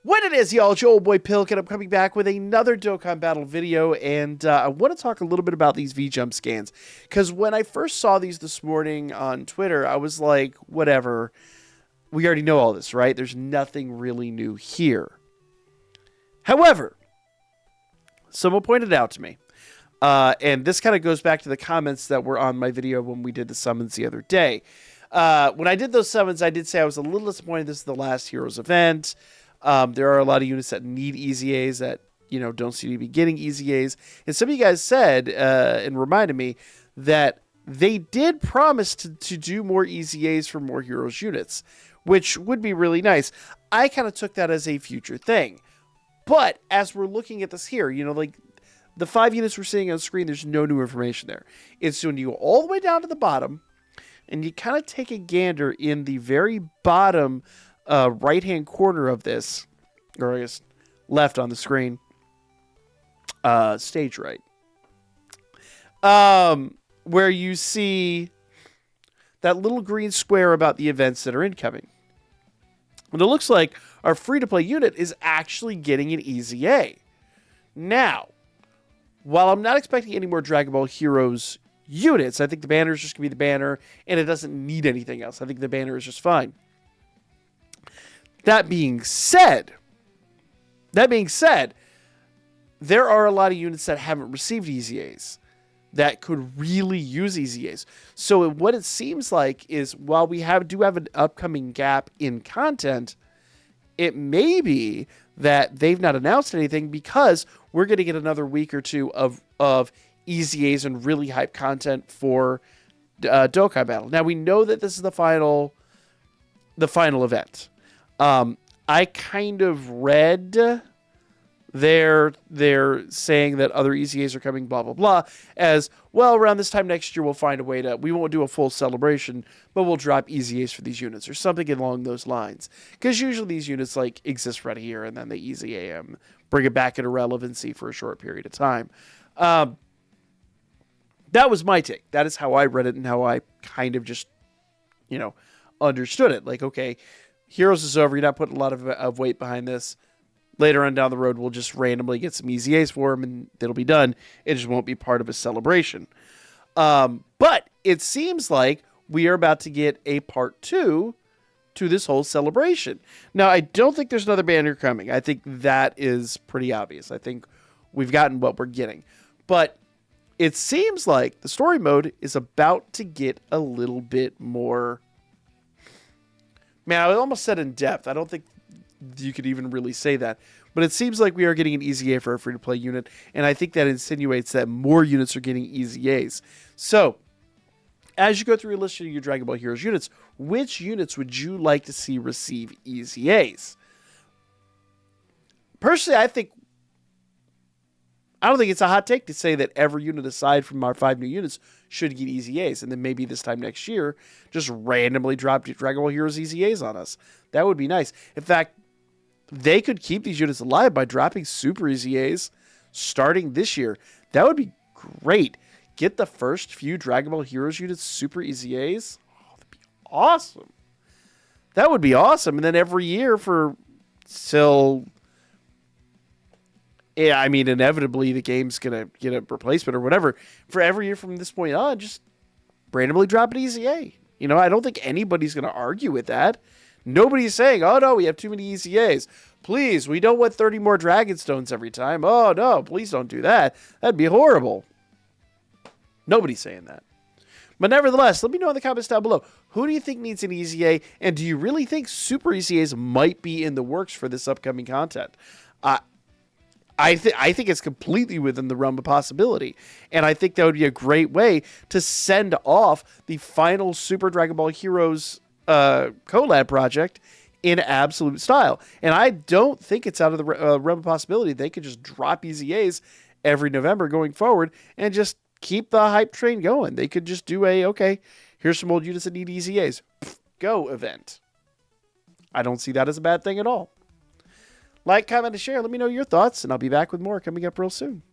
What it is, y'all, it's your old boy Pilk, and I'm coming back with another Dokkan Battle video, and I want to talk a little bit about these V-Jump scans, because when I first saw these this morning on Twitter, I was like, whatever, we already know all this, right? There's nothing really new here. However, someone pointed out to me, and this kind of goes back to the comments that were on my video when we did the summons the other day. When I did those summons, I did say I was a little disappointed this is the last Heroes event. There are a lot of units that need EZAs that, don't seem to be getting EZAs. And some of you guys said and reminded me that they did promise to do more EZAs for more Heroes units, which would be really nice. I kind of took that as a future thing. But as we're looking at this here, like the 5 units we're seeing on the screen, there's no new information there. It's when you go all the way down to the bottom and you kind of take a gander in the very bottom right-hand corner of this, or I guess left on the screen, stage right, where you see that little green square about the events that are incoming. And it looks like our free-to-play unit is actually getting an EZA. Now, while I'm not expecting any more Dragon Ball Heroes units, I think the banner is just going to be the banner, and it doesn't need anything else. I think the banner is just fine. That being said, there are a lot of units that haven't received EZAs that could really use EZAs. So what it seems like is while we do have an upcoming gap in content, it may be that they've not announced anything because we're going to get another week or two of EZAs and really hype content for Dokkan Battle. Now we know that this is the final event. I kind of read they're saying that other EZAs are coming, blah, blah, blah, as, well, around this time next year, we'll find a way we won't do a full celebration, but we'll drop EZAs for these units or something along those lines. Because usually these units, exist right here, and then they EZA them, bring it back into relevancy for a short period of time. That was my take. That is how I read it and how I kind of just, understood it. Like, okay, Heroes is over. You're not putting a lot of weight behind this. Later on down the road, we'll just randomly get some EZAs for them, and it'll be done. It just won't be part of a celebration. But it seems like we are about to get a part 2 to this whole celebration. Now, I don't think there's another banner coming. I think that is pretty obvious. I think we've gotten what we're getting. But it seems like the story mode is about to get a little bit more... Man, I almost said in depth. I don't think you could even really say that. But it seems like we are getting an EZA for a free-to-play unit, and I think that insinuates that more units are getting EZAs. So, as you go through your list of your Dragon Ball Heroes units, which units would you like to see receive EZAs? Personally, I don't think it's a hot take to say that every unit aside from our 5 new units should get EZAs, and then maybe this time next year, just randomly drop Dragon Ball Heroes EZAs on us. That would be nice. In fact, they could keep these units alive by dropping Super EZAs starting this year. That would be great. Get the first few Dragon Ball Heroes units Super EZAs. Oh, that'd be awesome. That would be awesome. And then every year inevitably the game's going to get a replacement or whatever. For every year from this point on, just randomly drop an EZA. I don't think anybody's going to argue with that. Nobody's saying, oh, no, we have too many EZAs. Please, we don't want 30 more Dragon Stones every time. Oh, no, please don't do that. That'd be horrible. Nobody's saying that. But nevertheless, let me know in the comments down below. Who do you think needs an EZA? And do you really think Super EZAs might be in the works for this upcoming content? I think it's completely within the realm of possibility. And I think that would be a great way to send off the final Super Dragon Ball Heroes collab project in absolute style. And I don't think it's out of the realm of possibility. They could just drop EZAs every November going forward and just keep the hype train going. They could just do okay, here's some old units that need EZAs. Go event. I don't see that as a bad thing at all. Like, comment, and share. Let me know your thoughts, and I'll be back with more coming up real soon.